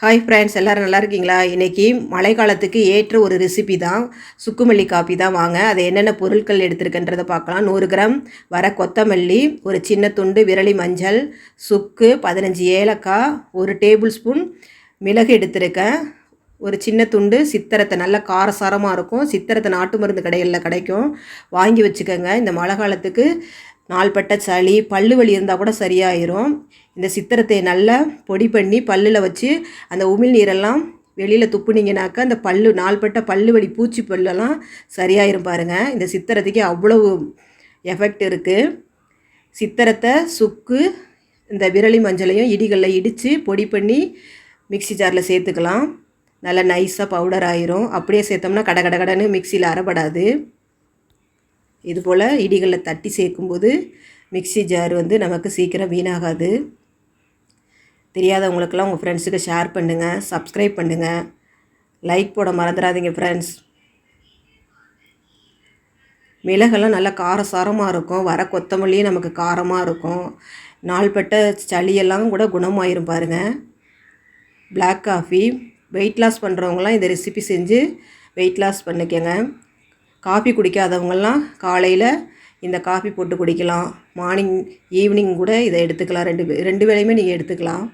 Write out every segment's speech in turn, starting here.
Hi friends, எல்லோரும் நல்லா இருக்கீங்களா? இன்றைக்கி மழை காலத்துக்கு ஏற்ற ஒரு ரெசிபி தான் சுக்குமல்லி காப்பி தான். வாங்க அதை என்னென்ன பொருட்கள் எடுத்துருக்குன்றதை பார்க்கலாம். 100 கிராம் வர கொத்தமல்லி, ஒரு சின்ன துண்டு விரலி மஞ்சள், சுக்கு, 15 ஏலக்காய், ஒரு டேபிள் ஸ்பூன் மிளகு எடுத்துருக்கேன், ஒரு சின்ன துண்டு சித்திரத்தை. நல்ல காரசாரமாக இருக்கும். சித்திரத்தை நாட்டு மருந்து கடைகளில் கிடைக்கும், வாங்கி வச்சுக்கோங்க. இந்த மழை காலத்துக்கு நாள்பட்ட சளி, பல்லு வலி இருந்தால் கூட சரியாயிரும். இந்த சித்திரத்தை நல்லா பொடி பண்ணி பல்லில் வச்சு அந்த உமிழ்நீரெல்லாம் வெளியில் துப்புனீங்கனாக்கா அந்த நாள்பட்ட பல்லு வலி, பூச்சி பல்லெல்லாம் சரியாயிரும் பாருங்கள். இந்த சித்திரத்துக்கு அவ்வளவு எஃபெக்ட் இருக்குது. சித்திரத்தை, சுக்கு, இந்த விரலி மஞ்சளையும் இடிகளில் இடித்து பொடி பண்ணி மிக்சி ஜாரில் சேர்த்துக்கலாம். நல்லா நைஸாக பவுடர் ஆயிரும். அப்படியே சேர்த்தோம்னா கடன்னு மிக்சியில் அரைப்படாது. இதுபோல் இடிகளில் தட்டி சேர்க்கும்போது மிக்சி ஜார் நமக்கு சீக்கிரம் வீணாகாது. தெரியாதவங்களுக்கெல்லாம் உங்கள் ஃப்ரெண்ட்ஸுக்கு ஷேர் பண்ணுங்கள், சப்ஸ்கிரைப் பண்ணுங்கள், லைக் போட மறந்துடாதீங்க ஃப்ரெண்ட்ஸ். மிளகெல்லாம் நல்லா காரசாரமாக இருக்கும். வர கொத்தமல்லியும் நமக்கு காரமாக இருக்கும். நாள்பட்ட சளியெல்லாம் கூட குணமாயிரும் பாருங்கள். பிளாக் காஃபி வெயிட் லாஸ் பண்ணுறவங்களாம் இந்த ரெசிபி செஞ்சு வெயிட் லாஸ் பண்ணிக்கங்க. காஃபி குடிக்காதவங்கெல்லாம் காலையில் இந்த காஃபி போட்டு குடிக்கலாம். மார்னிங் ஈவினிங் கூட இதை எடுத்துக்கலாம். ரெண்டு வேளையுமே நீங்கள் எடுத்துக்கலாம்.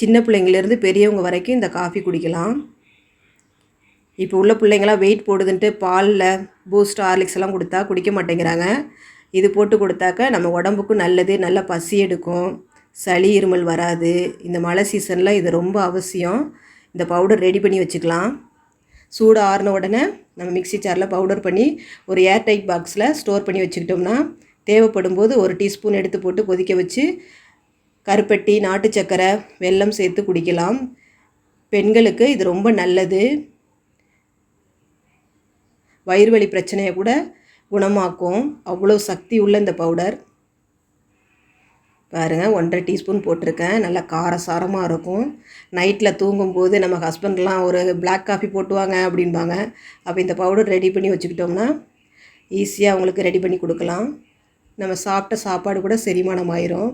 சின்ன பிள்ளைங்கள்லேருந்து பெரியவங்க வரைக்கும் இந்த காஃபி குடிக்கலாம். இப்போ உள்ள பிள்ளைங்களாம் வெயிட் போடுதுன்ட்டு பாலில் பூஸ்ட், ஹார்லிக்ஸ் எல்லாம் கொடுத்தா குடிக்க மாட்டேங்கிறாங்க. இது போட்டு கொடுத்தாக்க நம்ம உடம்புக்கும் நல்லது. நல்லா பசி எடுக்கும், சளி இருமல் வராது. இந்த மழை சீசனில் இது ரொம்ப அவசியம். இந்த பவுடர் ரெடி பண்ணி வச்சுக்கலாம். சூடு ஆறின உடனே நம்ம மிக்சி ஜாரில் பவுடர் பண்ணி ஒரு ஏர்டைட் பாக்ஸில் ஸ்டோர் பண்ணி வச்சுக்கிட்டோம்னா தேவைப்படும் போது 1 டீஸ்பூன் எடுத்து போட்டு கொதிக்க வச்சு கருப்பட்டி, நாட்டு சக்கரை, வெல்லம் சேர்த்து குடிக்கலாம். பெண்களுக்கு இது ரொம்ப நல்லது. வயிறு வலி பிரச்சனையை கூட குணமாக்கும். அவ்வளோ சக்தி உள்ள இந்த பவுடர் பாருங்கள். 1.5 டீஸ்பூன் போட்டிருக்கேன். நல்லா காரசாரமாக இருக்கும். நைட்டில் தூங்கும்போது நம்ம ஹஸ்பண்ட்லாம் ஒரு பிளாக் காஃபி போட்டுவாங்க அப்படின்பாங்க. அப்போ இந்த பவுடர் ரெடி பண்ணி வச்சுக்கிட்டோம்னா ஈஸியாக அவங்களுக்கு ரெடி பண்ணி கொடுக்கலாம். நம்ம சாப்பிட்ட சாப்பாடு கூட செரிமானம் ஆயிரும்.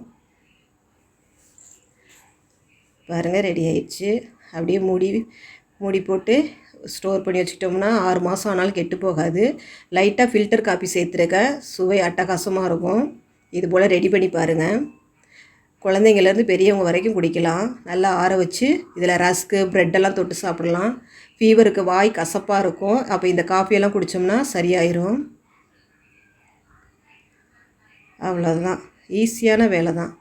பாருங்கள், ரெடி ஆயிடுச்சு. அப்படியே மூடி போட்டு ஸ்டோர் பண்ணி வச்சுக்கிட்டோம்னா 6 மாதம் ஆனாலும் கெட்டு போகாது. லைட்டாக ஃபில்டர் காப்பி சேர்த்துருக்கேன். சுவை அட்டகாசமாக இருக்கும். இது போல் ரெடி பண்ணி பாருங்கள். குழந்தைங்கள்லேருந்து பெரியவங்க வரைக்கும் குடிக்கலாம். நல்லா ஆற வச்சு இதில் ரஸ்க்கு, ப்ரெட்டெல்லாம் தொட்டு சாப்பிடலாம். ஃபீவருக்கு வாய் கசப்பாக இருக்கும். அப்போ இந்த காஃபியெல்லாம் குடித்தோம்னா சரியாயிரும். அவ்வளோதான், ஈஸியான வேலை தான்.